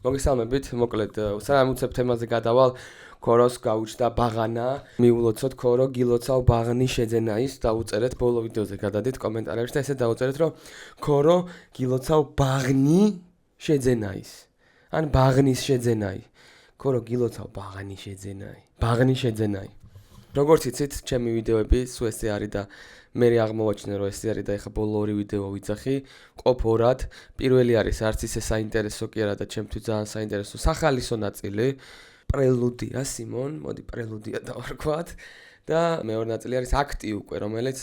მოგესალმებით, მოკლედ, სანამ უცებ თემაზე გადავალ, ქოროს გაუჩნდა ბაღანა. მიულოცოთ ქორო, გილოცავ ბაღნის შეძენა ის, დაუწერეთ ბოლო ვიდეოზე გადადით კომენტარებში და ესე დაუწერეთ, რომ ქორო, გილოცავ ბაღნი შეძენა ის. ან ბაღნის შეძენაი. ქორო, გილოცავ ბაღნის შეძენაი. ბაღნის შეძენაი. როგორც იცით, ჩემი ვიდეოები სულ ესე არის და მე აღმოვაჩინე, რომ ესე არის და ეხა ბოლო ორი ვიდეო ვიძახი, ყოფ ორად. პირველი არის არც ისე საინტერესო კი არა და ჩემთვის ძალიან საინტერესო სახალისო ნაწილი. პრელუდია, სიმონ, მოდი პრელუდია დავარქვათ და მეორე ნაწილი არის აქტი უკვე, რომელიც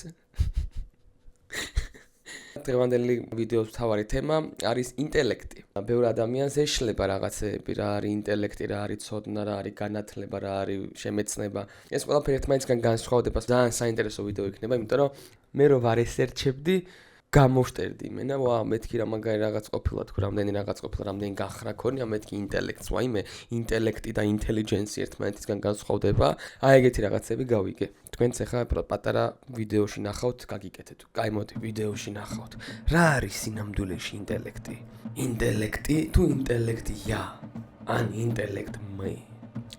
დღევანდელი ვიდეოს მთავარი თემა არის ინტელექტი. ბევრ ადამიანს ეშლება რაღაცეები, რა არის ინტელექტი, რა არის ცოდნა, რა არის განათლება, რა არის შემეცნება. ეს ყველაფერი ერთმანეთისგან განსხვავდება. ძალიან საინტერესო ვიდეო იქნება, იმიტომ რომ მე რო ვარ ესერჩებდი, გამოვშტერდი იმენა, მეთქი რა მაგარი რაღაც ყოფილა, თქო, რამდენი რაღაც ყოფილა, რამდენი გახრა ქონია, მეთქი ინტელექტს, ვაიმე, ინტელექტი და ინტელიჯენსი ერთმანეთისგან განსხვავდება. აი ეგეთი რაღაცები გავიგე. თქვენც ახლა პატარა ვიდეოში ნახავთ, გაგიკეთეთ. აი მოდი, ვიდეოში ნახავთ. რა არის სინამდვილეში ინტელექტი? ინტელექტი თუ ინტელექტია? ან ინტელექტმე?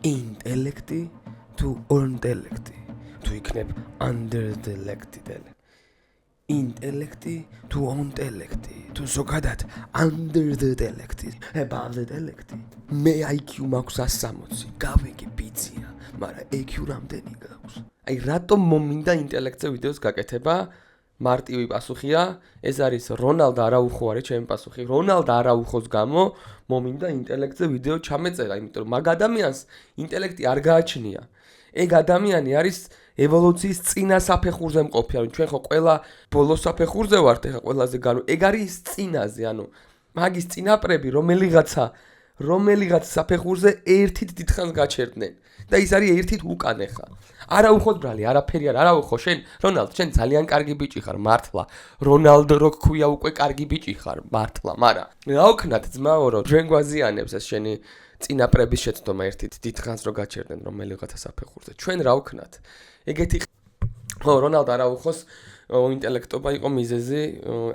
ინტელექტი თუ ონტელექტი? თუ იქნებ ანდერტელექტი? ინტელექტი თუ ონტელექტი? თუ ზოგადად ანდერტელექტი? აბანდელექტი? მე IQ მაქვს 160, გავიგე ბიძია, მაგრამ EQ რამდენი გაქვს? აი რატომ მომინდა ინტელექტზე ვიდეოს გაკეთება? მარტივი პასუხია, ეს არის რონალდ არაუხო არის ჩემი პასუხი. რონალდ არაუხოს გამო მომინდა ინტელექტზე ვიდეო ჩამეწერა, იმიტომ რომ მაგ ადამიანს ინტელექტი არ გააჩნია. ეგ ადამიანი არის ევოლუციის წინა საფეხურზე მყოფი, ანუ ჩვენ ხო ყველა ბოლო საფეხურზე ვართ, ეხა ყველაზე განო. ეგ არის წინაზე, ანუ მაგის წინაპრები რომელიღაც საფეხურზე ერთით დიდხანს გაჩერდნენ და ის არის ერთით უკან ეხა. არაუხოდ ბრალი, არაფერი არ არაუხო შენ, რონალდ, შენ ძალიან კარგი ბიჭი ხარ, მართლა. რონალდ რო ქვია უკვე კარგი ბიჭი ხარ, მართლა, მაგრამ რა ვქნათ ძმაო, რომ ჩვენ გვაზიანებს ეს შენი წინაპრების შეცდომა ერთით დიდხანს რო გაჩერდნენ რომელიღაცა საფეხურზე. ჩვენ რა ვქნათ? ეგეთი რონალდ არაუხოს ინტელექტობა იყო მიზეზი,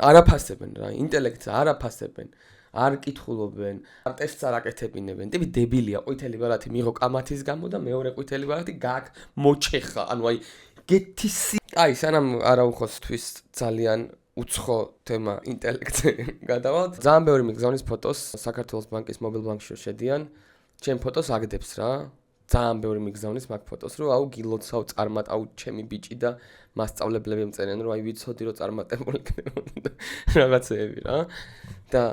არაფასებენ რა, ინტელექტს არაფასებენ. არ კითხულობენ, არ ტესტს არ აკეთებინებენ. ტიპი დებილია, ყვითელი ბარათი მიიღო კამათის გამო და მეორე ყვითელი ბარათი გააკ მოჩეხა. ანუ აი გეთისი. აი, სანამ არაუხოსთვის ძალიან უცხო თემა ინტელექტზე გადავალთ. ძალიან ბევრი მიგზავნის ფოტოს საქართველოს ბანკის მობილ ბანკში შედიან. ჩემ ფოტოს აგდებს რა. ძალიან ბევრი მიგზავნის მაგ ფოტოს, რომ აუ გილოცავ წარმატავ ჩემი ბიჭი და მასწავლებლები მწერენ, რომ აი ვიცოდი რომ წარმატებული იქნება რაღაცეები რა. და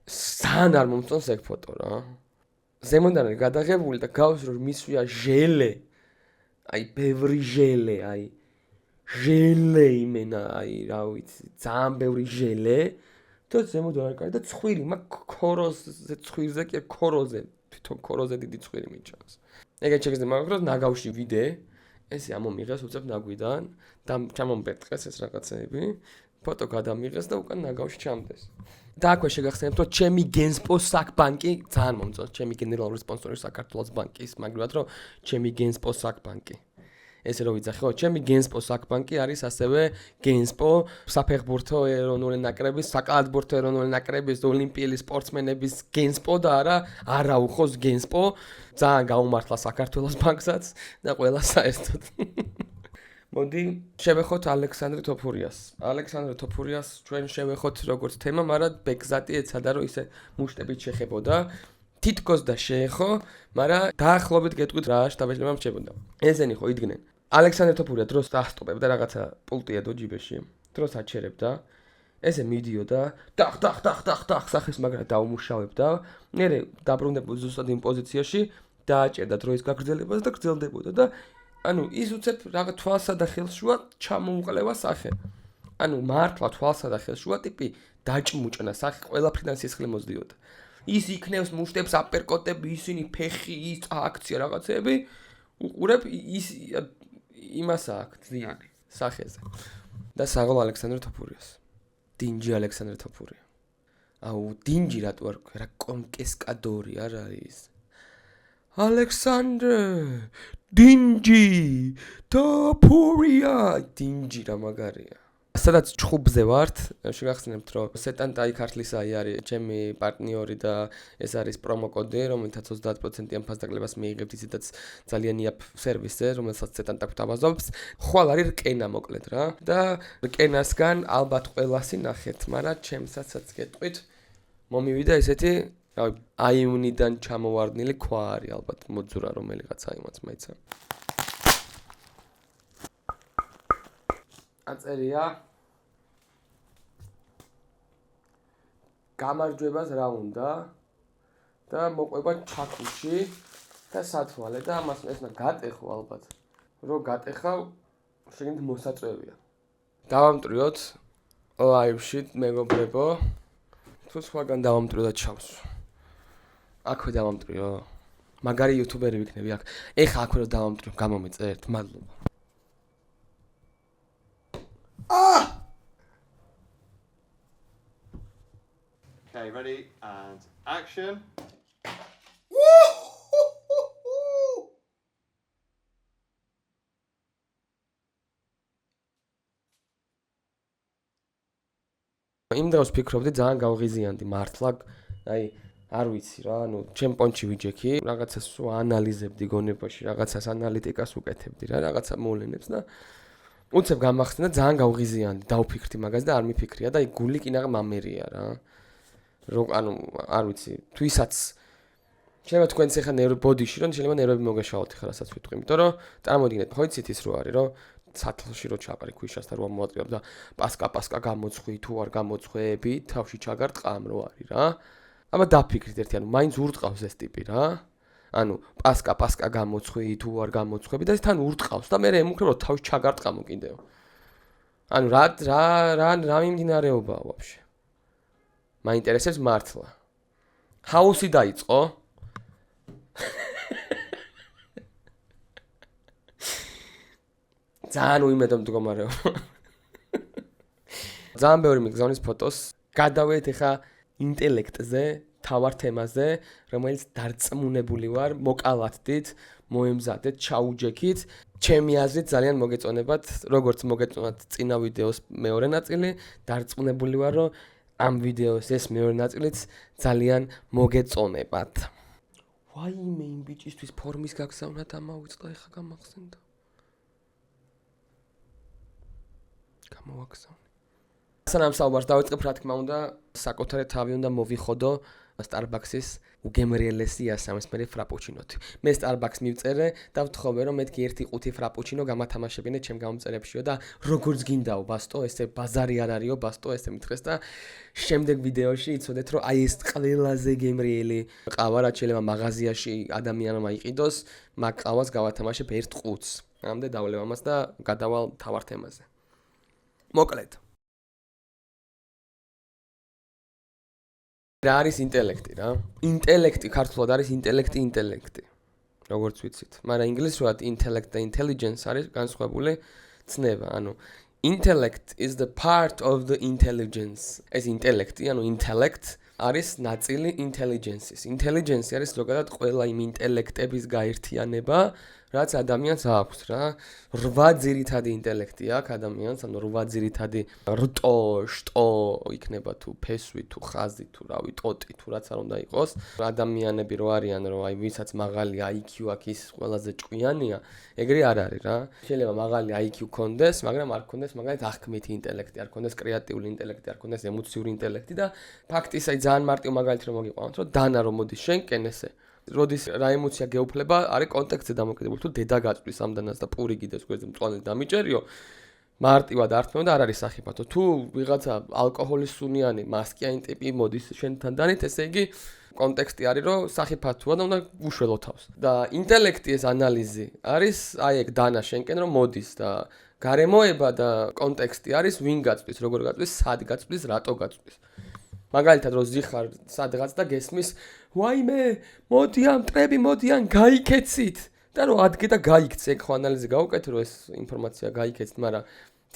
სან არ მომწონს ეგ ფოტო რა. ზემოდან არის გადაღებული და გავს რომ მისვია ჟელე. აი ბევრი ჟელე, აი ჟელე იმენა, აი რა ვიცი, ძალიან ბევრი ჟელე. და ზემოდან არის კარგი და ცხვირი, მაგ ქოროზე ცხვირზე კი ქოროზე, თვითონ ქოროზე დიდი ცხვირი მიჩანს. ეგეთ შეგიძლია მაგრამ ნაგავში ვიდე, ესე ამომიღეს უცებ ნაგვიდან და ჩამომბერტყეს ეს რაღაცეები. ფოტო გადამიღეს და უკან ნაგავში ჩამდეს. და აქვე შეგახსენებთ, რომ ჩემი გენსპო საკბანკი ძალიან მომწონს, ჩემი გენერალური სპონსორი საქართველოს ბანკის, მაგრამ რომ ჩემი გენსპო საკბანკი. ესე რომ ვიძახი, ხო, ჩემი გენსპო საკბანკი არის ასევე გენსპო საფეხბურთო ეროვნული ნაკრების, საკალათბურთო ეროვნული ნაკრების, ოლიმპიელი სპორტსმენების გენსპო და არაუხოს გენსპო. ძალიან გაუმართლა საქართველოს ბანკსაც და ყველა საერთოდ. მოდი შევეხოთ ალექსანდრე თოფურიას. ალექსანდრე თოფურიას ჩვენ შევეხოთ როგორც თემა, მაგრამ ბეგზატი ეცადა რომ ისე მუშტებით შეხებოდა. თითქოს და შეეხო, მაგრამ დაახლოებით გეტყვით რა შტაბეჭდება რჩებოდა. ესენი ხო იდგნენ. ალექსანდრე თოფურია დროს დაასტოპებდა რაღაცა პულტი ედო ჯიბეში. დროს აჩერებდა. ესე მიდიოდა, ტახ სახეს მაგრა დაუმუშავებდა. მერე დაბრუნდებოდა ზუსტად იმ პოზიციაში, დააჭერდა დროის გაგრძელებას და გრძელდებოდა და ანუ ის უცებ რაღაც თვალსა და ხელშუა ჩამოუყლევა სახე. ანუ მართლა თვალსა და ხელშუა ტიპი დაჭმუჭნა სახე, ყველაფრიდან სისხლი მოძდიოდა. ის იქნევს მუშტებს აპერკოტები, ისინი ფეხი, ის აქცია რაღაცეები. უყურებ ის იმას აქვს ძიანი სახეზე. და საღოლ ალექსანდრე თოფურიას. დინჯი ალექსანდრე თოფურია. აუ დინჯი რატო არ რა კონკესკადორი არ არის? ალექსანდრე დინჯი თოფურია დინჯი რა მაგარია. სადაც ჩხუბზე ვართ, შეგახსენებთ, რომ სეტანტაი ქართლისაი არის ჩემი პარტნიორი და ეს არის პრომო კოდი, რომელთაც 30%-იან ფასდაკლებას მიიღებთ, ისედაც ძალიან იაფ სერვისზე, რომელსაც სეტანტა გვთავაზობს. ხვალ არის რკენა მოკლედ რა. და რკენასგან ალბათ ყველასი ნახეთ, მაგრამ ჩემსაც გეტყვით, მომივიდა ესეთი, რავი, აიუნიდან ჩამოვარდნილი ქვა არის ალბათ მოძურა რომელიღაცა იმაც მაიცა. აწერია გამარჯვებას რა უნდა და მოყვება ჩაქუში და სათვალე და ამას ესნა გატეხო ალბათ. რო გატეხავ, შეგიძლიათ მოსაწვევია. დავამტრიოთ ლაივში მეგობრებო. თუ სხვაგან დავამტრიო და ჩავს. აქვე დავამტრიო. მაგარი იუთუბერი ვიქნები აქ. ეხა აქვე რო დავამტრიო, გამომეწერთ, მადლობა. Okay, ready and action. იმ დროს ვფიქრობდი ძალიან გავღიზიანდი მართლა, აი არ ვიცი რა, ანუ ჩემ პონჩი ვიჯექი, რაღაცას ანალიზებდი გონებაში, რაღაცას ანალიტიკას უკეთებდი რა, რაღაცა მოვლენებს და უცებ გამახსენდა ძალიან გავღიზიანდი, დავფიქრდი მაგას და არ მიფიქრია და აი გული კინაღა მამერია რა. ანუ არ ვიცი, თვისაც შეიძლება თქვენც ახლა ბოდიში რომ შეიძლება ნერვები მოგეშალოთ ხა რასაც ვიტყვი, იმიტომ რომ წარმოვიდგინეთ, ხო იცით ის რო არის, რომ სათლში რო ჩაყარი ქვიშას და რო მოაწევ და პასკა გამოწხვი თუ არ გამოწხვეები, თავში ჩაგარტყამ რო არის რა. აბა დაფიქრით ერთი, ანუ მაინც ურტყავს ეს ტიპი რა. ანუ პასკა გამოწხვი თუ არ გამოწხვები და ეს თან ურტყავს და მე ემუქრებ რომ თავში ჩაგარტყამო კიდევ. ანუ რა მიმდინარეობაა ვაფშე. მაინტერესებს მართლა. ჰაუსი დაიწყო. ძალიან უიმედო მდგომარეობა. ძალიან ბევრი მიგზავნის ფოტოს. გადავედით ახლა ინტელექტზე, თავარ თემაზე, რომელიც დარწმუნებული ვარ, მოკალათდით, მოემზადეთ, ჩაუჯექით. ჩემი აზრით ძალიან მოგეწონებათ, როგორც მოგეწონათ წინა ვიდეოს მეორე ნაწილი, დარწმუნებული ვარ, რომ ამ ვიდეოს ეს მეორე ნაწილიც ძალიან მოგეწონებათ. ვაიმე იმ ბიჭისთვის ფორმის გაგზავნა დამავიწყდა, ეხა გამახსენდა. გამოვაგზავნე. სანამ საუბარს დავიწყებ, რა თქმა უნდა, საკუთარი თავი უნდა მოვიხოდო Starbucks-ის უგემრიელესი ასამსმერი ფრაპუჩინოთი. მე Starbucks მივწერე და ვთხოვე რომ მეთქი 1.5 ფრაპუჩინო გამათამაშებინე ჩემ გამომწერებშიო და როგორც გინდაო ბასტო, ესე ბაზარი არ არისო ბასტო, ესე მითხრეს და შემდეგ ვიდეოში იცოდეთ რომ აი ეს ყველაზე გემრიელი ყავა რაც შეიძლება მაღაზიაში ადამიანმა იყიდოს, მაგ ყავას გავათამაშებ 1 ყუთს. ამდე დავლევ ამას და გადავალ თავარ თემაზე. მოკლედ რა არის ინტელექტი რა? ინტელექტი ქართულად არის ინტელექტი. როგორც ვიცით, მაგრამ ინგლისურად intellect და intelligence არის განსხვავებული ცნება. ანუ intellect is the part of the intelligence. ეს ინტელექტი, ანუ intellect არის ნაწილი intelligence-ის. Intelligence არის ზოგადად ყველა იმ ინტელექტების გაერთიანება, რაც ადამიანს აქვს რა. 8 ძირითადი ინტელექტი აქვს ადამიანს, ანუ 8 ძირითადი რტო, შტო იქნება თუ ფესვი, თუ ხაზი, თუ რავი, ტოტი, თუ რაც არ უნდა იყოს. ადამიანები რო არიან, რომ აი ვისაც მაღალი IQ აქვს, ის ყველაზე ჭკვიანია, ეგრე არ არის რა. შეიძლება მაღალი IQ ქონდეს, მაგრამ არ ქონდეს მაგალითად აღქმითი ინტელექტი, არ ქონდეს კრეატიული ინტელექტი, არ ქონდეს ემოციური ინტელექტი და ფაქტის აი ძალიან მარტივ მაგალითი რომ მოგიყვანოთ, რომ დანა რომ მოდის შენკენ ესე როდის რა ემოცია გეუფლება, არის კონტექსტზე დამოკიდებული. თუ დედა გაწვის ამდანას და პური გიდეს გვერდზე მწვანე დამიჭერიო, მარტივად ართმევ და არ არის სახიფათო. თუ ვიღაცა ალკოჰოლის სუნიანი, მასკიანი ტიპი მოდის შენთან დანით, ესე იგი კონტექსტი არის, რომ სახიფათოა და უნდა უშველო თავს. და ინტელექტი ეს ანალიზი არის, აი ეგ დანა შენკენ რომ მოდის და გარემოება და კონტექსტი არის, ვინ გაწვის, როგორ გაწვის, სად გაწვის, რატო გაწვის. მაგალითად რო ზიხარ სადღაც და გესმის ვაიმე მოდიან მტრები მოდიან გაიქეცით და რო ადგე და გაიქცე ხო ანალიზი გავუკეთე რომ ეს ინფორმაცია გაიქეცით მაგრამ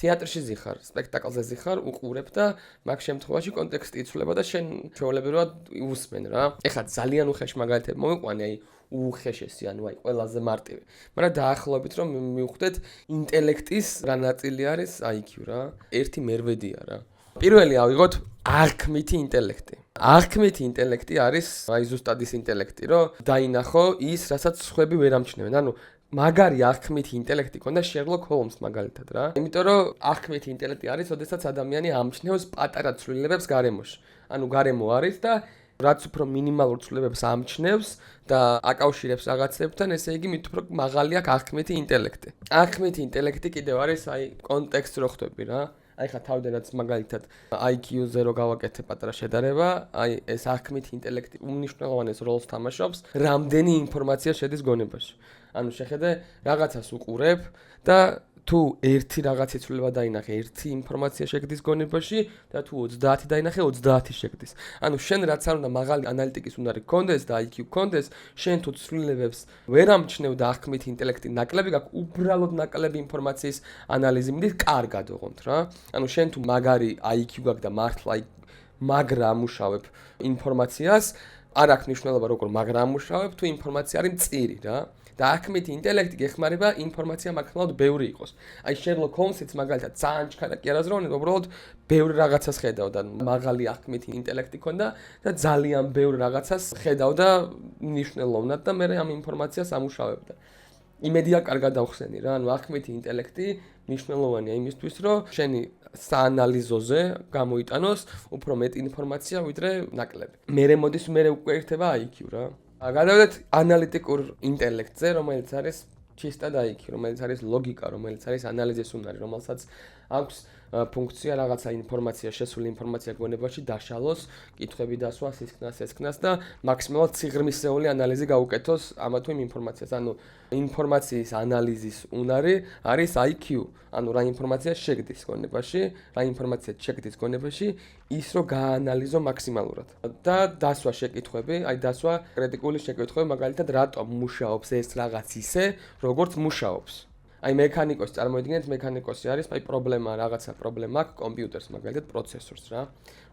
თეატრში ზიხარ სპექტაკლზე ზიხარ უყურებ და მაგ შემთხვევაში კონტექსტი იცვლება და შენ ჩვეულებრივად უსმენ რა ეხლა ძალიან უხეშ მაგალითად მოვიყვანე აი უხეშესი, ანუ აი ყველაზე მარტივი. მაგრამ დაახლოებით რომ მივხვდეთ, ინტელექტის რა ნაწილი არის IQ რა. ერთი მერვედია რა. პირველი ავიღოთ აღქმითი ინტელექტი. აღქმითი ინტელექტი არის აი ზუსტად ის ინტელექტი, რომ დაინახო ის, რასაც სხვები ვერ ამჩნევენ. ანუ მაგარი აღქმითი ინტელექტი ქონდა Sherlock Holmes მაგალითად რა. იმიტომ რომ აღქმითი ინტელექტი არის, როდესაც ადამიანი ამჩნევს პატარა ცვლილებებს გარემოში. ანუ გარემო არის და რაც უფრო მინიმალურ ცვლილებებს ამჩნევს და აკავშირებს რაღაცებთან, ესე იგი მით უფრო მაღალი აქვს აღქმითი ინტელექტი. აღქმითი ინტელექტი კიდევ არის აი კონტექსტ რო ხვდები რა. აი ხა თავდანაც მაგალითად IQ-ზე რო გავაკეთე პატარა შედარება, აი ეს აღქმითი ინტელექტი უმნიშვნელოვანეს როლს თამაშობს, რამდენი ინფორმაცია შედის გონებაში. ანუ შეხედე რაღაცას უყურებ და თუ ერთი რაღაცის ცვლილება დაინახე, ერთი ინფორმაცია შეგდის გონებაში და თუ 30 დაინახე, 30 შეგდის. ანუ შენ რაც არ უნდა მაღალი ანალიტიკის უნარი გქონდეს და IQ გქონდეს, შენ თუ ცვლილებებს ვერ ამჩნევ და აღქმითი ინტელექტი ნაკლები გაქვს, უბრალოდ ნაკლები ინფორმაციის ანალიზი მინდის კარგად ოღონდ რა. ანუ შენ თუ მაგარი IQ გაქვს და მართლა მაგრა ამუშავებ ინფორმაციას, არ აქვს მნიშვნელობა როგორ მაგრა ამუშავებ, თუ ინფორმაცია არის მწირი რა. და აღქმითი ინტელექტი გეხმარება ინფორმაცია მაქსიმალურად ბევრი იყოს. აი Sherlock Holmes-იც მაგალითად ძალიან ჩქარა კი არაზროვანად, უბრალოდ ბევრი რაღაცას ხედავდა, მაღალი აღქმითი ინტელექტი ჰქონდა და ძალიან ბევრი რაღაცას ხედავდა მნიშვნელოვნად და მე ამ ინფორმაციას ამუშავებდა. იმედია კარგად დავხსენი რა, ანუ აღქმითი ინტელექტი მნიშვნელოვანია იმისთვის, რომ შენი საანალიზოზე გამოიტანოს უფრო მეტი ინფორმაცია ვიდრე ნაკლები. მერე მოდის უკვე ერთება IQ რა. გადავიდეთ ანალიტიკურ ინტელექტზე, რომელიც არის ჩისტად IQ, რომელიც არის ლოგიკა, რომელიც არის ანალიზის უნარი, რომელსაც აქვს ფუნქცია რაღაცა ინფორმაცია, შესული ინფორმაცია გონებაში დაშალოს, კითხვები დასვა, სისქნას და მაქსიმალურად სიღრმისეული ანალიზი გაუკეთოს ამა თუ იმ ინფორმაციას. ანუ ინფორმაციის ანალიზის უნარი არის IQ. ანუ რა ინფორმაცია შეგდის გონებაში, რა ინფორმაცია შეგდის გონებაში, ის რომ გაანალიზო მაქსიმალურად. და დასვა შეკითხვები, აი დასვა კრიტიკული შეკითხვები, მაგალითად, რატომ მუშაობს ეს რაღაც ისე, როგორც მუშაობს. აი მექანიკოსი წარმოიდგინეთ, მექანიკოსი არის, აი პრობლემა, რაღაცა პრობლემა აქვს კომპიუტერს, მაგალითად პროცესორს რა.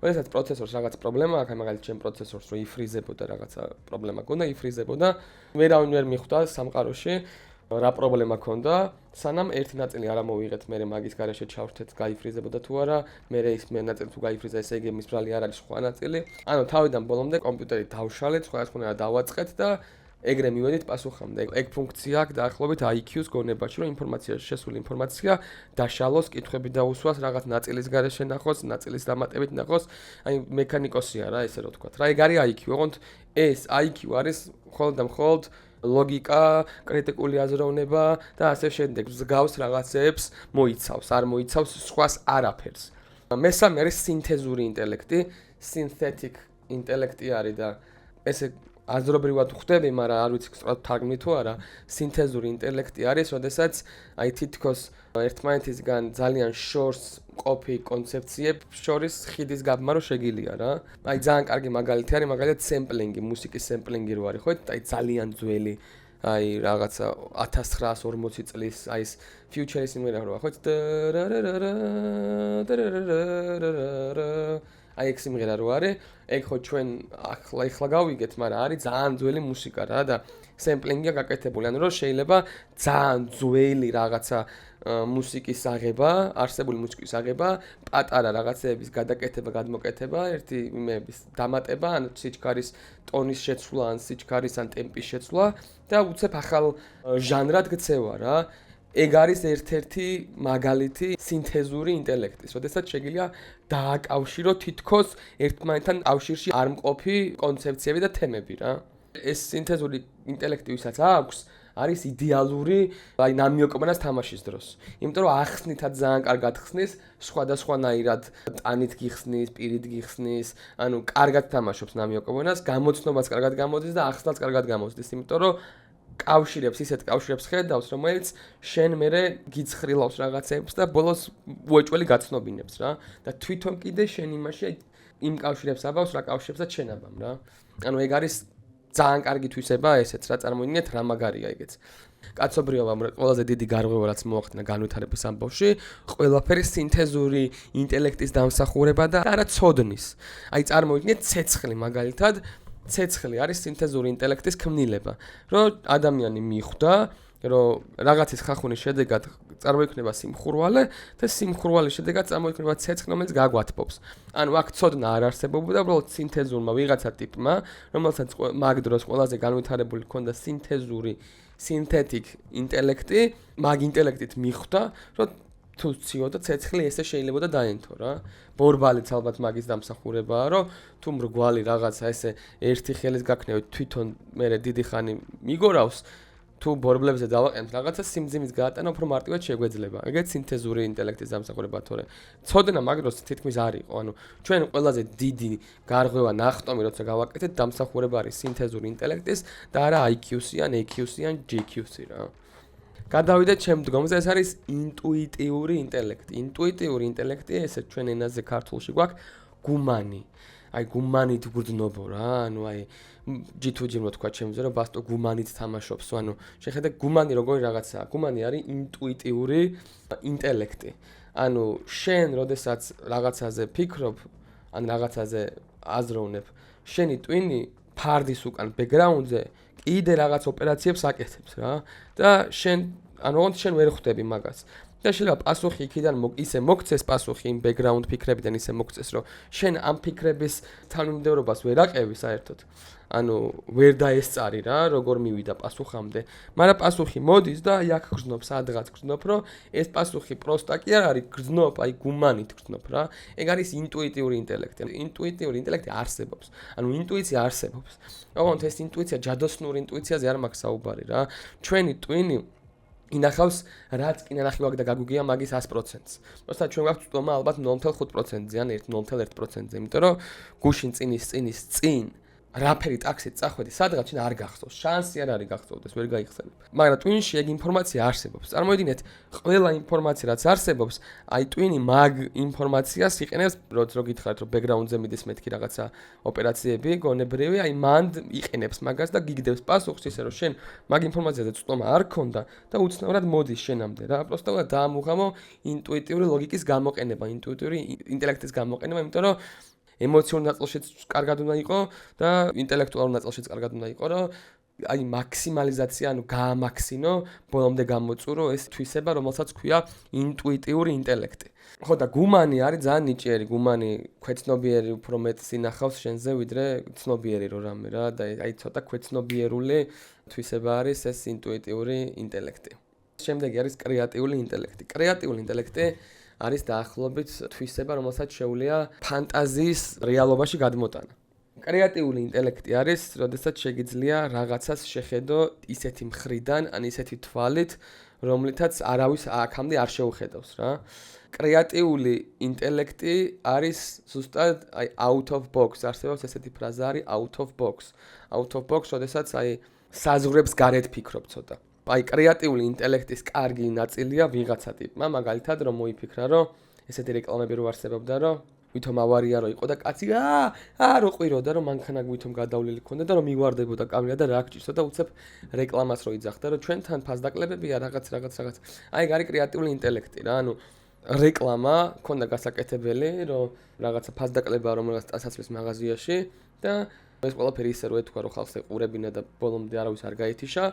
როდესაც პროცესორს რაღაც პრობლემა აქვს, აი მაგალითად ჩემ პროცესორს რო იფრიზებოდა რაღაცა პრობლემა ქონდა, იფრიზებოდა, ვერავინ ვერ მიხვდა სამყაროში რა პრობლემა ქონდა, სანამ ერთი ნაწილი არ ამოვიღეთ, მე მაგის garaშე ჩავრთეთ, გაიფრიზებოდა თუ არა, მე ის ნაწილი თუ გაიფრიზა, ესე იგი მის ბრალი არ არის სხვა ნაწილი. ანუ თავიდან ბოლომდე კომპიუტერი დავშალეთ, სხვადასხვა დავაწყეთ და ეგრე მივედით პასუხამდე. ეგ ფუნქცია აქვს დაახლოებით IQ-ს გონებაში, რომ ინფორმაციაში შესული ინფორმაცია დაშალოს, კითხვები დაუსვას, რაღაც ნაწილის garaშე ნახოს, ნაწილის დამატებით ნახოს. აი მექანიკოსია რა, ესე რომ ვთქვათ. რა ეგ არის IQ, ოღონდ ეს IQ არის მხოლოდ და მხოლოდ ლოგიკა, კრიტიკული აზროვნება და ასე შემდეგ. ზგავს რაღაცებს მოიცავს, არ მოიცავს სხვას არაფერს. მესამე არის სინთეზური ინტელექტი, synthetic ინტელექტი არის და ესე აზრობრივად ხვდები, მაგრამ არ ვიცი სწორად თარგმნი თუ არა, სინთეზური ინტელექტი არის, როდესაც აი თითქოს ერთმანეთისგან ძალიან შორს მყოფი კონცეფციებს შორის ხიდის გაბმა რო შეგილია რა. აი ძალიან კარგი მაგალითი არის, მაგალითად სემპლინგი, მუსიკის სემპლინგი რო არის, ხო? აი ძალიან ძველი, აი რაღაცა 1940 წლის აი ეს future სიმღერა რო ხო? აი ეგ სიმღერა რო არის, ეგ ხო ჩვენ ახლა გავიგეთ, მაგრამ არის ძალიან ძველი მუსიკა რა და სემპლინგია გაკეთებული, ანუ რომ შეიძლება ძალიან ძველი რაღაცა მუსიკის აღება, არსებული მუსიკის აღება, პატარა რაღაცეების გადაკეთება, გადმოკეთება, ერთი იმების დამატება, ან სიჩქარის ტონის შეცვლა, ან სიჩქარის ან ტემპის შეცვლა და უცებ ახალ ჟანრად გცევა რა. ეგ არის ერთ-ერთი მაგალითი სინთეზური ინტელექტის, როდესაც შეგიძლია დააკავშირო თითქოს ერთმანეთთან კავშირში არ მყოფი კონცეფციები და თემები რა. ეს სინთეზური ინტელექტი ვისაც აქვს, არის იდეალური, აი ნამიოკობანას თამაშის დროს. იმიტომ რომ ახსნითაც ძალიან კარგად ხსნის, სხვადასხვანაირად ტანით გიხსნის, პირით გიხსნის, ანუ კარგად თამაშობს ნამიოკობანას, გამოცნობას კარგად გამოდის და ახსნაც კარგად გამოდის, იმიტომ რომ კავშირებს, ისეთ კავშირებს ხედავს, რომელიც შენ მერე გიცხრილავს რაღაცებს და ბოლოს უეჭველი გაცნობინებს რა. და თვითონ კიდე შენ იმაში იმ კავშირებს აბავს, რა კავშირებსაც შენ აბამ რა. ანუ ეგ არის ძალიან კარგი თვისება ესეც, რა წარმოიდგინეთ, რა მაგარია ეგეც. კაცობრიობა ყველაზე დიდი გარღვევა რაც მოახდინა განვითარების ამბავში, ყველაფერი სინთეზური ინტელექტის დამსახურება და არა ცოდნის. აი წარმოიდგინეთ ცეცხლი მაგალითად ცეცხლი არის სინთეზური ინტელექტის ქმნილება, რომ ადამიანი მიხვდა, რომ რაღაცის ხახუნის შედეგად წარმოიქმნება სიმხურვალე და სიმხურვალის შედეგად წარმოიქმნება ცეცხლი, რომელიც გაგვათბობს. ანუ აქ ცოდნა არ არსებობდა, უბრალოდ სინთეზურმა ვიღაცა ტიპმა, რომელსაც მაგ დროს ყველაზე განვითარებული ჰქონდა სინთეტიკ ინტელექტი, მაგ ინტელექტით მიხვდა, რომ თუ ციოდა ცეცხლი ესე შეიძლება დაენთო რა. ბორბალიც ალბათ მაგის დამსახურებაა, რომ თუ მრგვალი რაღაცა ესე ერთი ხელის გაქნევით თვითონ მერე დიდი ხანი მიგორავს, თუ ბორბლებზე დავაყენთ რაღაცა სიმძიმის გაატანა უფრო მარტივად შეგვეძლება. ეგეც სინთეზური ინტელექტის დამსახურებაა, თორე ცოდნა მაგ დროს თითქმის არ იყო. ანუ ჩვენ ყველაზე დიდი გარღვევა ნახტომი როცა გავაკეთეთ, დამსახურება არის სინთეზური ინტელექტის და არა IQ-ი ან EQ-ი ან GQ-ი რა. გადავიდეთ შემდგომზე, ეს არის ინტუიტიური ინტელექტი. ინტუიტიური ინტელექტი, ესე ჩვენ ენაზე ქართულში გვაქვს გუმანი. აი გუმანით გრძნობო რა, ანუ აი ჯითუჯიმ რო თქვა ჩემზე, რომ ბასტო გუმანით თამაშობს, ანუ შეხედე გუმანი როგორი რაღაცაა. გუმანი არის ინტუიტიური ინტელექტი. ანუ შენ როდესაც რაღაცაზე ფიქრობ, ან რაღაცაზე აზროვნებ, შენი ტვინი ფარდის უკან ბექგრაუნდზე კიდე რაღაც ოპერაციებს აკეთებს რა და შენ ანუ შენ ვერ ხვდები მაგას. და შეიძლება პასუხი იქიდან ისე მოგცეს პასუხი იმ ბექგრაუნდ ფიქრებიდან ისე მოგცეს, რომ შენ ამ ფიქრების თანმიმდევრობას ვერ აყევი საერთოდ. ანუ ვერ დაესწარი რა, როგორ მივიდა პასუხამდე. მაგრამ პასუხი მოდის და აი აქ გრძნობ, სადღაც გრძნობ, რომ ეს პასუხი პროსტა კი არ არის, გრძნობ, აი გუმანით გრძნობ რა. ეგ არის ინტუიტიური ინტელექტი. ინტუიტიური ინტელექტი არსებობს. ანუ ინტუიცია არსებობს. ოღონდ ეს ინტუიცია ჯადოსნური ინტუიციაზე არ მაქვს საუბარი რა. ჩვენი ტვინი ინახავს რაც კი ნახი ვაგ და გაგუგია მაგის 100%-ს. просто ჩვენ გვაქვს წვდომა ალბათ 0.5%-ზე ან 0.1%-ზე, იმიტომ რომ გუშინ წინ რაფერი ტაქსით წახვედი, სადღაც შენ არ გახსოვს, შანსი არ არის გახსოვდეს, ვერ გაიხსენებ. მაგრამ ტვინში ეგ ინფორმაცია არსებობს. წარმოიდგინეთ, ყველა ინფორმაცია რაც არსებობს, აი ტვინი მაგ ინფორმაციას იყენებს, რო გითხარით, რომ ბექგრაუნდზე მიდის მეთქი რაღაცა ოპერაციები, გონებრივი, აი მან იყენებს მაგას და გიგდებს პასუხს ისე რომ შენ მაგ ინფორმაციაზე წვდომა არ ქონდა და უცნაურად მოდის შენამდე რა. просто დაამუღამო ინტუიტიური ლოგიკის გამოყენება, ინტუიტიური ინტელექტის გამოყენება, იმიტომ რომ ემოციური ნაწილშიც კარგად უნდა იყოს და ინტელექტუალურ ნაწილშიც კარგად უნდა იყოს, რომ აი მაქსიმალიზაცია, ანუ გაამაქსინო, ბოლომდე გამოწურო ეს თვისება, რომელსაც ქვია ინტუიტიური ინტელექტი. ხო და გუმანი არის ძალიან ნიჭიერი, გუმანი ქვეცნობიერი უფრო მეტს ინახავს შენზე, ვიდრე ცნობიერი რო რამე რა და აი ცოტა ქვეცნობიერული თვისება არის ეს ინტუიტიური ინტელექტი. შემდეგი არის კრეატიული ინტელექტი. კრეატიული ინტელექტი არის დაახლოებით თვისება, რომელსაც შეუძლია ფანტაზიის რეალობაში გადმოტანა. კრეატიული ინტელექტი არის, როდესაც შეგიძლია რაღაცას შეხედო ისეთი მხრიდან, ან ისეთი თვალით, რომლითაც არავის აქამდე არ შეუხედავს რა. კრეატიული ინტელექტი არის ზუსტად აი out of box, არსებობს ესეთი ფრაზა არის out of box. out of box, როდესაც აი საზღვრებს გარეთ ფიქრობ ცოტა. აი კრეატიული ინტელექტის კარგი ნაწილია ვიღაცა ტიპმა, მაგალითად რომ მოიფიქრა, რომ ესეთი რეკლამები რო არსებობდა, რომ ვითომ ავარია რო იყო და კაცი რო ყვიროდა, რომ მანქანა ვითომ გადავლილი ქონდა და რომ მიგვარდებოდა კამერა და რა გჭირსა და უცებ რეკლამას რო იძახდა, რომ ჩვენთან ფასდაკლებებია რაღაც. აი ეგ არის კრეატიული ინტელექტი რა, ანუ რეკლამა ქონდა გასაკეთებელი, რომ რაღაცა ფასდაკლება რომელიღაც ტანსაცმლის მაღაზიაში და ეს ყველაფერი ისე რო ეთქვა, რომ ხალხს ეყურებინა და ბოლომდე არავის არ გაეთიშა.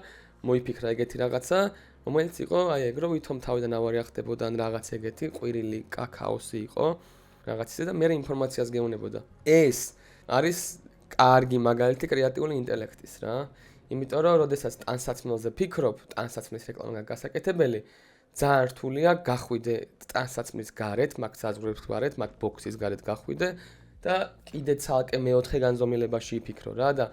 მოიფიქრა ეგეთი რაღაცა, რომელიც იყო აი ეგ რომ ვითომ თავიდან ავარია ხდებოდა ან რაღაც ეგეთი ყვირილი კაკაოსი იყო რაღაც ისე და მე ინფორმაციას გეუნებოდა. ეს არის კარგი მაგალითი კრეატიული ინტელექტის რა. იმიტომ რომ როდესაც ტანსაცმელზე ფიქრობ, ტანსაცმლის რეკლამა გასაკეთებელი, ძალიან რთულია გახვიდე ტანსაცმლის გარეთ, მაგ საზღვრებს გარეთ, მაგ ბოქსის გარეთ გახვიდე და კიდე ცალკე მეოთხე განზომილებაში იფიქრო რა და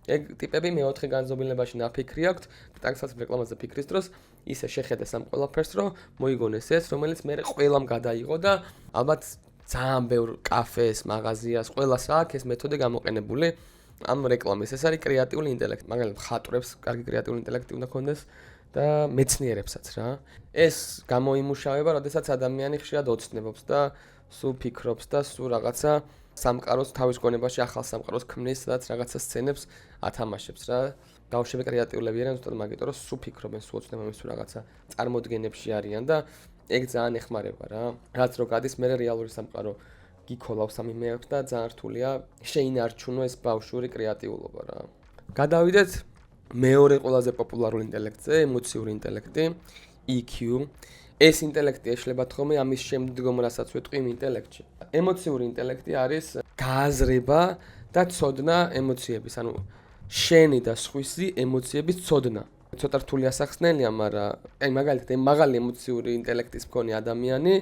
ეგ ტიპები მეოთხე განზომილებაში ნაფიქრი აქვთ, ტანსაცმლის რეკლამაზე ფიქრის დროს ისე შეხედეს ამ ყველაფერს, რომ მოიგონეს ეს, რომელიც მე ყველამ გადაიღო და ალბათ ძალიან ბევრ კაფეს, მაღაზიას, ყველას აქვს ეს მეთოდი გამოყენებული ამ რეკლამის. ეს არის კრეატიული ინტელექტი. მაგალითად, მხატვრებს კარგი კრეატიული ინტელექტი უნდა ქონდეს და მეცნიერებსაც რა. ეს გამოიმუშავება, როდესაც ადამიანი ხშირად ოცნებობს და სულ ფიქრობს და სულ რაღაცა სამყაროს თავის გონებაში ახალ სამყაროს ქმნის, სადაც რაღაცა სცენებს ათამაშებს რა. ბავშვები კრეატიულები არიან, ზუსტად მაგიტომ რომ სულ ფიქრობენ, სულ ოცნებენ, სულ რაღაცა წარმოდგენებში არიან და ეგ ძალიან ეხმარება რა. რაც რო გადის მე რეალური სამყარო გიქოლავს სამი მეოთხე და ძალიან რთულია შეინარჩუნო ეს ბავშვური კრეატიულობა რა. გადავიდეთ მეორე ყველაზე პოპულარული ინტელექტზე, ემოციური ინტელექტი, EQ. ეს ინტელექტი ეშლება თხოვნე ამის შემდგომ რასაც ვეთქვი იმ ინტელექტში. ემოციური ინტელექტი არის გააზრება და ცოდნა ემოციების, ანუ შენი და სხვისი ემოციების ცოდნა. ცოტა რთული ასახსნელია, მაგრამ მაგალითად მაღალი ემოციური ინტელექტის მქონე ადამიანი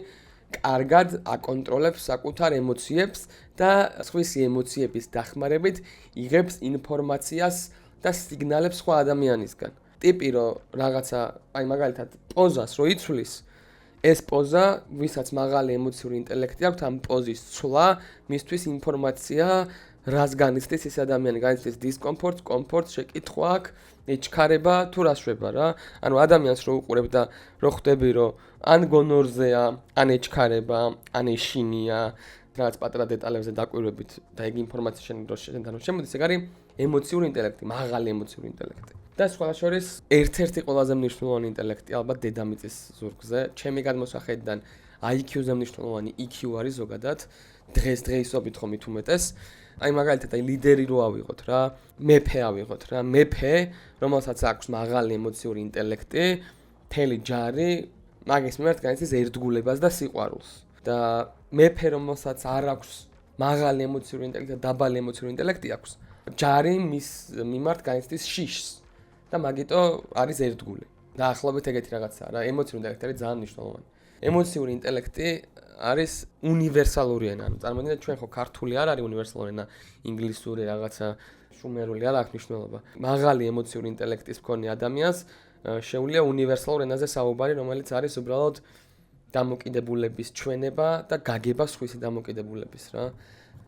კარგად აკონტროლებს საკუთარ ემოციებს და სხვისი ემოციების დახმარებით იღებს ინფორმაციას და სიგნალებს სხვა ადამიანისგან. ტიპი რომ რაღაცა, მაგალითად პოზას რო იცვლის, ეს პოზა, ვისაც მაღალი ემოციური ინტელექტი აქვს, ამ პოზის ცვლა მისთვის ინფორმაცია, რას განიცდის ეს ადამიანი, განიცდის დისკომფორტს, კომფორტს, შეკითხვა აქვს, ეჩქარება თუ რა შვება რა. ანუ ადამიანს რო უყურებ და რო ხვდები რომ ან გონორზეა, ან ეჩქარება, ან ეშინია, რაც პატარა დეტალებზე დაკვირვებით და ეგ ინფორმაცია შენთან შემოდის, ეგ არის ემოციური ინტელექტი, მაღალი ემოციური ინტელექტი. და სხვა შორის ერთ-ერთი ყველაზე მნიშვნელოვანი ინტელექტი ალბათ დედამიწის ზურგზე, ჩემი გადმოსახედიდან IQ-ზე მნიშვნელოვანი EQ არის ზოგადად, დღესდღეობით ხომ მით უმეტეს. მაგალითად ლიდერი რო ავიღოთ რა, მეფე ავიღოთ რა, მეფე, რომელსაც აქვს მაღალი ემოციური ინტელექტი, მთელი ჯარი მაგის მიმართ განიცდის ერთგულებას და სიყვარულს. და მეფე, რომელსაც არ აქვს მაღალი ემოციური ინტელექტი და დაბალი ემოციური ინტელექტი აქვს, ჯარი მის მიმართ განიცდის შიშს და მაგიტო არის ერთგული. დაახლოებით ეგეთი რაღაცაა რა, ემოციური ინტელექტი არის ძალიან მნიშვნელოვანი. ემოციური ინტელექტი არის უნივერსალური ენა. ანუ წარმოვიდგინეთ ჩვენ ხო ქართული არ არის უნივერსალური ენა, ინგლისური რაღაცა შუმერული არ აქვს მნიშვნელობა. მაღალი ემოციური ინტელექტის მქონე ადამიანს შეუძლია უნივერსალურ ენაზე საუბარი, რომელიც არის უბრალოდ დამოკიდებულების ჩვენება და გაგება სხვისი დამოკიდებულების რა.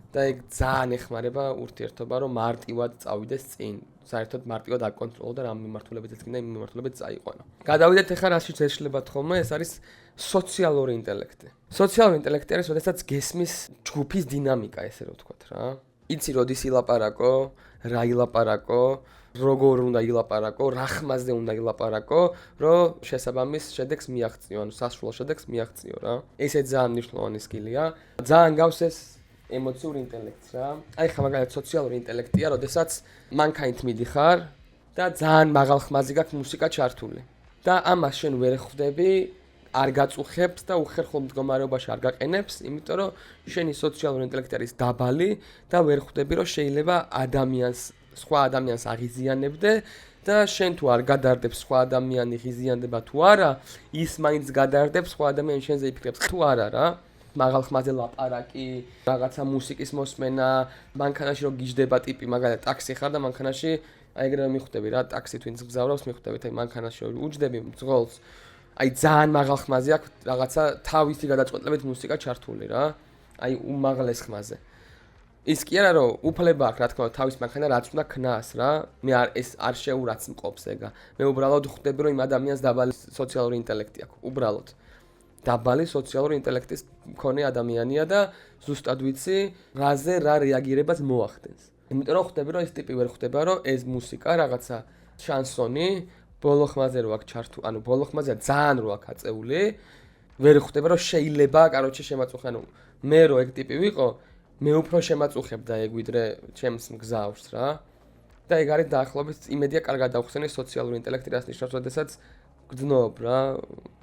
და ეგ ძალიან ეხმარება ურთიერთობა, რომ მარტივად წავიდეს წინ. საერთოდ მარტივად აკონტროლო და რამ მიმართულებით ეცქნა, იმ მიმართულებით წაიყვანო. გადავიდეთ ახლა რაშიც ეშლება თხოვნე, ეს არის სოციალური ინტელექტი. სოციალური ინტელექტი არის, როდესაც გესმის ჯგუფის დინამიკა, ესე რომ ვთქვათ რა. იცი როდის ილაპარაკო, რა ილაპარაკო, როგორ უნდა ილაპარაკო, რა ხმაზე უნდა ილაპარაკო, რომ შესაბამის შედეგს მიაღწიო, ანუ სასრულო შედეგს მიაღწიო რა. ესე ძალიან მნიშვნელოვანი სკილია. ძალიან გავს ეს ემოციური ინტელექტს რა. ხა მაგალითად სოციალური ინტელექტია, როდესაც მანქანით მიდიხარ და ძალიან მაღალ ხმაზე გაქვს მუსიკა ჩართული. და ამას შენ ვერ ხვდები, არ გაწუხებს და უხერხულ მდგომარეობაში არ გაყენებს, იმიტომ რომ შენი სოციალური ინტელექტი არის დაბალი და ვერ ხვდები, რომ შეიძლება სხვა ადამიანს აღიზიანებდე და შენ თუ არ გადარდებს სხვა ადამიანი ღიზიანდება თუ არა, ის მაინც გადარდებს სხვა ადამიანი შენზე იფიქრებს თუ არა რა. მაღალ ხმაზე ლაპარაკი, რაღაცა მუსიკის მოსმენა, მანქანაში რო გიждდება ტიპი, მაგალითად ტაქსი ხარ და მანქანაში ეგრევე მიხვდები რა, ტაქსით ვინც გზავრავს, მიხვდებით მანქანაში რო უჯდები მძღოლს. ძალიან მაღალ ხმაზე აქვს რაღაცა თავისი გადაწყვეტილებით მუსიკა ჩართული რა. უმაღლეს ხმაზე. ის კი არა რომ უფლება აქვს რა თქმა უნდა თავის მანქანა რაც უნდა ქნას რა. მე არ შეურაც მყოფს ეგა. მე უბრალოდ ხვდები რომ იმ ადამიანს დაბალი სოციალური ინტელექტი აქვს, უბრალოდ. დაბალი სოციალური ინტელექტის მქონე ადამიანია და ზუსტად ვიცი, რაზე რა რეაგირებას მოახდენს. იმიტომ რომ ხვდები რომ ეს ტიპი ვერ ხვდება რომ ეს მუსიკა რაღაცა შანსონი ბოლო ხმაზე რო აქვს ჩართული, ანუ ბოლო ხმაზე ძალიან რო აქვს აწეული, ვერ ხვდება რომ შეიძლება, კაროჩე შემაწუხე, ანუ მე რო ეგ ტიპი ვიყო, მე უფრო შემაწუხებდა ეგ ვიდრე ჩემს მგზავრს რა. და ეგ არის დაახლოებით იმედია კარგად დავხსენე სოციალური ინტელექტი, რაც ნიშნავს, როდესაც გძნობ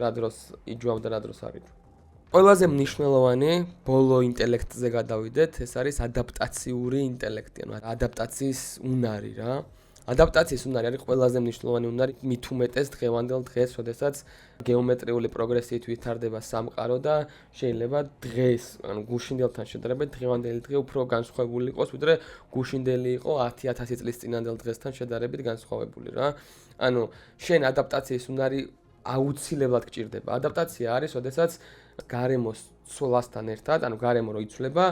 რა დროს იჯვავ და რა დროს არ იჯვავ. ყველაზე მნიშვნელოვანი ბოლო ინტელექტზე გადავიდეთ, ეს არის ადაპტაციური ინტელექტი, ანუ ადაპტაციის უნარი რა. ადაპტაციის უნარი არის ყველაზე მნიშვნელოვანი უნარი, მით უმეტეს დღევანდელ დღეს, როდესაც გეომეტრიული პროგრესიით ვითარდება სამყარო და შეიძლება დღეს, ანუ გუშინდელთან შედარებით დღევანდელი დღე უფრო განსხვავებული იყოს, ვიდრე გუშინდელი იყო 10,000 წლის წინანდელ დღესთან შედარებით განსხვავებული რა. ანუ შენ ადაპტაციის უნარი აუცილებლად გჭირდება. ადაპტაცია არის, როდესაც გარემოს ცვლასთან ერთად, ანუ გარემო რო იცვლება,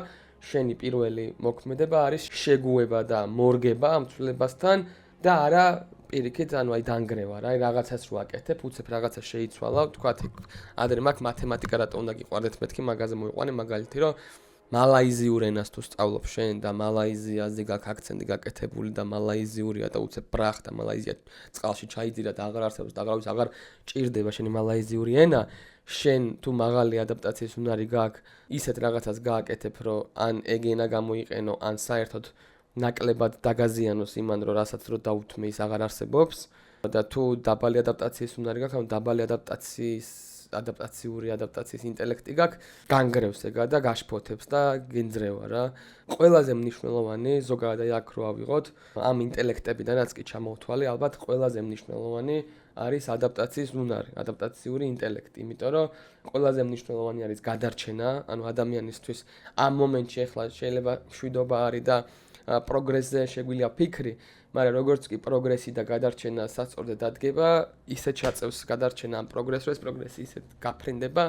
შენი პირველი მოქმედება არის შეგუება და მორგება ამ ცვლილებასთან და არა პირიქით, ანუ დანგრევა რა, რაღაცას რო აკეთებ, უცებ რაღაცა შეიცვალა, თქვათ ადრე მაგ მათემატიკა რატო უნდა გიყვარდეთ მეთქი, მაგაზე მოიყვანე მაგალითი, რომ მალაიზიურ ენას თუ სწავლობ შენ და მალაიზიაზე გაქვს აქცენტი გაკეთებული და მალაიზიურია და უცებ ბრახ და მალაიზია წყალში ჩაიძირა და აღარ არსებობს და აღარავის აღარ ჭირდება შენი მალაიზიური ენა, შენ თუ მაღალი ადაპტაციის უნარი გაქვს, ისეთ რაღაცას გააკეთებ, რომ ან ეგენა გამოიყენო, ან საერთოდ ნაკლებად დაგაზიანოს იმან, რომ რასაც რო დაუთმე ის აღარ არსებობს და თუ დაბალი ადაპტაციის უნარი გაქვს, ან დაბალი ადაპტაციის ინტელექტი გაქვს, განგრევს ეგა და გაშფოთებს და გენძრევა რა. ყველაზე მნიშვნელოვანი ზოგადად აქ რო ავიღოთ, ამ ინტელექტებიდანაც კი ჩამოვთვალე, ალბათ ყველაზე მნიშვნელოვანი არის ადაპტაციის უნარი, ადაპტაციური ინტელექტი, იმიტომ რომ ყველაზე მნიშვნელოვანი არის გადარჩენა, ანუ ადამიანისთვის ამ მომენტში ახლა შეიძლება მშვიდობა არის და პროგრესზე შეგვიძლია ფიქრი, მაგრამ როგორც კი პროგრესი და გადარჩენა სასწორდე დადგება, ისე ჩაწევს გადარჩენა ამ პროგრესს, ეს პროგრესი ისე გაფრინდება,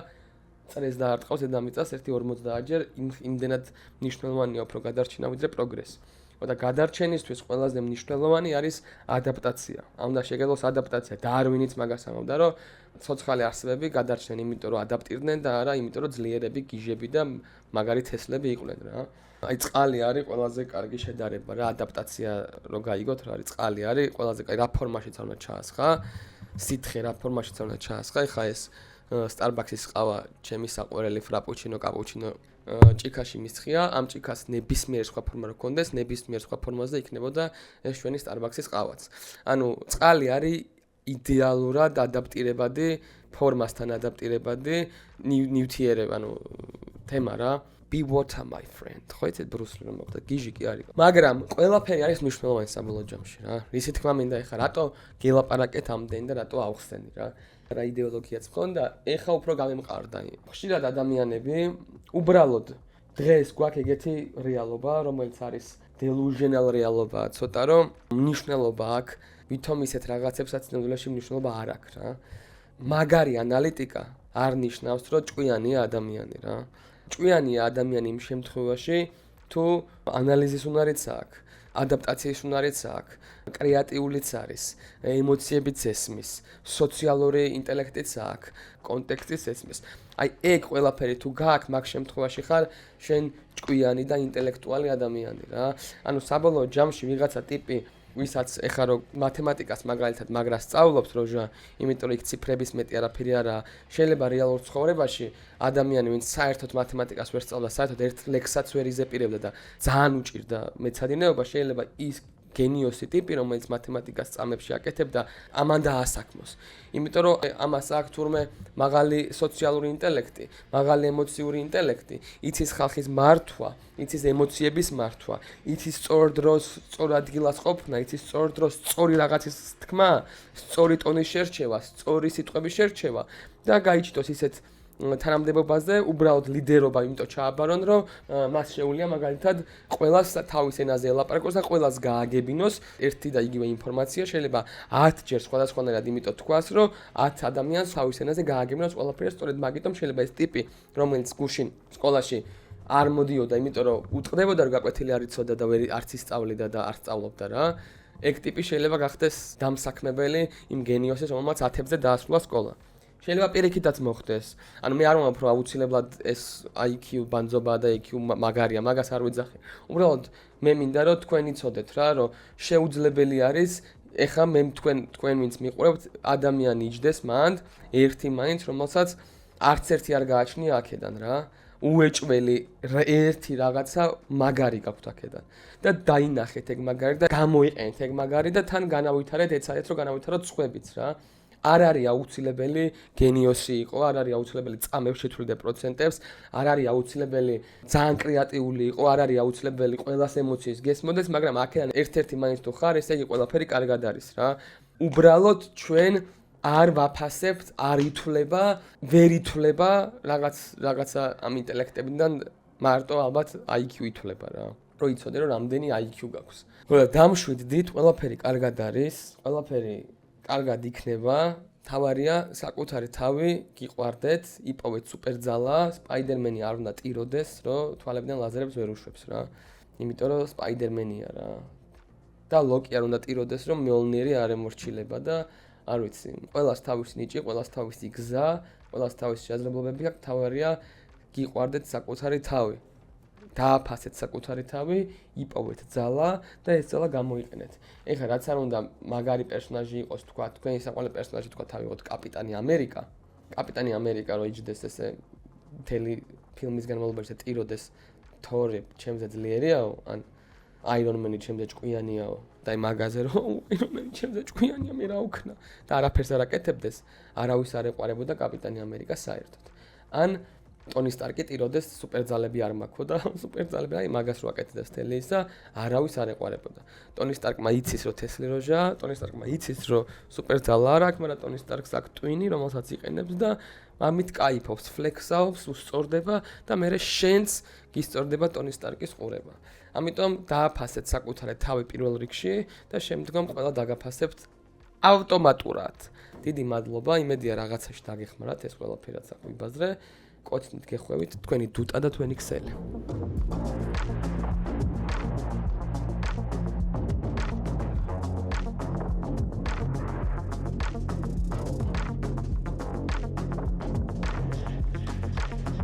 წრეს დაარტყავს დედამიწას 1.50 ჯერ, იმდენად მნიშვნელოვანია უფრო გადარჩენა ვიდრე პროგრესი. და გადარჩენისთვის ყველაზე მნიშვნელოვანი არის ადაპტაცია. უნდა შეგეძლოს ადაპტაცია. დარვინიც მაგას ამბობდა, რომ ცოცხალი არსებები გადარჩნენ, იმიტომ რომ ადაპტირდნენ და არა იმიტომ რომ ძლიერები, გიჟები და მაგარი თესლები იყვნენ რა. აი წყალი არის ყველაზე კარგი შედარება რა, ადაპტაცია რო გაიგოთ რა არის წყალი არის ყველაზე კარგი რა ფორმაშიც არ უნდა ჩაასხა, სითხე რა ფორმაშიც არ უნდა ჩაასხა, ეხა ეს Starbucks-ის ყავა, ჩემი საყვარელი ფრაპუჩინო, კაპუჩინო ჭიქაში მისხია, ამ ჭიქას ნებისმიერ სხვა ფორმა რო ქონდეს, ნებისმიერ სხვა ფორმაზე იქნებოდა ეს ჩვენი Starbucks-ის ყავაც. ანუ წყალი არის იდეალურად ადაპტირებადი, ფორმასთან ადაპტირებადი ნივთიერება, ანუ თემა რა. Be water my friend. ხო იცით ბრუსლი რომ მოხდა, გიჟი კი არის. მაგრამ ყველაფერი არის მნიშვნელოვანი საბოლოო ჯამში რა. ისი თქმა მინდა ეხა რატო გელაპარაკეთ ამდენი და რატო ავხსენი რა. რა იდეოლოგიაც მქონდა, ეხა უფრო გამემყარდა. ხშირად ადამიანები უბრალოდ დღეს გვაქვს ეგეთი რეალობა, რომელიც არის delusional რეალობა, ცოტა რომ მნიშვნელობა აქვს, ვითომ ისეთ რაღაცებსაც ნამდვილად მნიშვნელობა არ აქვს რა. მაგარი ანალიტიკა არ ნიშნავს, რომ ჭკვიანია ადამიანი რა. ჭკვიანია ადამიანი იმ შემთხვევაში, თუ ანალიზის უნარიც აქვს, ადაპტაციის უნარიც აქვს, კრეატიულიც არის, ემოციებიც ესმის, სოციალური ინტელექტიც აქვს, კონტექსტიც ესმის. აი ეგ ყველაფერი თუ გაქვს, მაგ შემთხვევაში ხარ შენ ჭკვიანი და ინტელექტუალი ადამიანი რა. ანუ საბოლოო ჯამში ვიღაცა ტიპი ვისაც ეხა რო მათემატიკას მაგალითად მაგრას სწავლობს როჟა, იმიტომ რომ იქ ციფრების მეტი არაფერი არაა. შეიძლება რეალურ ცხოვრებაში ადამიანი, ვინც საერთოდ მათემატიკას ვერ სწავლდა, საერთოდ ერთ ლექსსაც ვერ იზეპირებდა და ძალიან უჭირდა მეცადინეობა, შეიძლება ის გენიოსი ტიპი, რომელიც მათემატიკას წამებში აკეთებდა, ამან დაასაქმოს. იმიტომ რომ ამას აქვს თურმე მაღალი სოციალური ინტელექტი, მაღალი ემოციური ინტელექტი, იცის ხალხის მართვა, იცის ემოციების მართვა, იცის სწორ დროს სწორ ადგილას ყოფნა, იცის სწორ დროს სწორი რაღაცის თქმა, სწორი ტონის შერჩევა, სწორი სიტყვების შერჩევა და გაიჩიტოს ისეთ თანამდებობაზე უბრალოდ ლიდერობა იმიტომ ჩააბარონ, რომ მას შეუძლია მაგალითად ყველას თავის ენაზე ელაპარაკოს და ყველას გააგებინოს ერთი და იგივე ინფორმაცია, შეიძლება 10 ჯერ სხვადასხვანაირად იმიტომ თქვას, რომ 10 ადამიანს თავის ენაზე გააგებინოს ყველაფერი, სწორედ მაგიტომ შეიძლება ეს ტიპი, რომელიც გუშინ სკოლაში არ მოდიოდა, იმიტომ რომ უტყდებოდა რომ გაკვეთილი არ იცოდა და ვერ არც ისწავლიდა და არ სწავლობდა რა. ეგ ტიპი შეიძლება გახდეს დამსაქმებელი იმ გენიოსის, რომელმაც 10-ზე დაასრულა სკოლა. შეიძლება პირიქითაც მოხდეს. ანუ მე არ ვამბობ, რომ აუცილებლად ეს IQ ბანძობა და IQ მაგარია, მაგას არ ვიძახი. უბრალოდ მე მინდა რომ თქვენ იცოდეთ რა, რომ შეუძლებელი არის ეხა მე თქვენ ვინც მიყურებთ, ადამიანი იჯდეს მანდ ერთი მაინც, რომელსაც არც ერთი არ გააჩნია აქედან რა. უეჭველი ერთი რაღაცა მაგარი გაქვთ აქედან. და დაინახეთ ეგ მაგარი და გამოიყენეთ ეგ მაგარი და თან განავითარეთ, ეცადეთ რომ განავითაროთ სხვებიც რა. არ არის აუცილებელი გენიოსი იყო, არ არის აუცილებელი წამებს შეცვლიდა პროცენტებს, არ არის აუცილებელი ძალიან კრეატიული იყო, არ არის აუცილებელი ყველას ემოციის გესმოდეს, მაგრამ აქედან ერთ-ერთი მაინც თუ ხარ, ესე იგი ყველაფერი კარგად არის რა. უბრალოდ ჩვენ არ ვაფასებთ, არ ითვლება, ვერ ითვლება რაღაცა ამ ინტელექტებიდან მარტო ალბათ IQ ითვლება რა. რო იცოდე რომ რამდენი IQ გაქვს. ხოლო დამშვიდდით, ყველაფერი კარგად არის, ყველაფერი კარგად იქნება, თავარია საკუთარი თავი გიყვარდეთ, იპოვეთ სუპერძალა, სპაიდერმენი არ უნდა ტიროდეს, რომ თვალებიდან ლაზერებს ვერ უშვებს რა. იმიტომ რომ სპაიდერმენია რა. და ლოკი არ უნდა ტიროდეს, რომ მეოლნიერი არ ემორჩილება და არ ვიცი, ყველას თავისი ნიჭი, ყველას თავისი გზა, ყველას თავისი შესაძლებლობები აქვს, თავარია გიყვარდეთ საკუთარი თავი. დააფასეთ საკუთარი თავი, იპოვეთ ძალა და ეს ძალა გამოიყენეთ. ეხლა რაც არ უნდა მაგარი პერსონაჟი იყოს, თქვა, თქვენი საყვარელი პერსონაჟი თქვა, თავიღოთ კაპიტანი ამერიკა. კაპიტანი ამერიკა რო იჯდეს ესე მთელი ფილმის განმავლობაში ტიროდეს თორი ჩემზე ძლიერიაო ან აირონმენი ჩემზე ჭკვიანიაო და აი მაგაზე რომ აირონმენი ჩემზე ჭკვიანია მე რა ვქნა და არაფერს არ აკეთებდეს არავის არ ეყარებოდა კაპიტანი ამერიკა საერთოდ ან ტონი სტარკი ტიროდეს სუპერძალები არ მაქვს და სუპერძალები აი მაგას რო აკეთდეს თელი ისა არავის არ ეყარებოდა ტონი სტარკმა იცის რომ თესლი როჟა ტონი სტარკმა იცის რომ სუპერძალა არ აქვს მაგრამ ტონი სტარკს აქვს ტვინი რომელსაც იყენებს და ამით кайფობს ფლექსავს უსწორდება და მე შენს გისწორდება ტონი სტარკის ყურება ამიტომ დააფასეთ საკუთარი თავი პირველ რიგში და შემდგომ ყველა დაგაფასებთ ავტომატურად დიდი მადლობა იმედია რაღაცაში დაგეხმარათ ეს ყველაფერად საკვიბაზრე კოცნით გეხვევით თქვენი დუტა და თქვენი ქსელი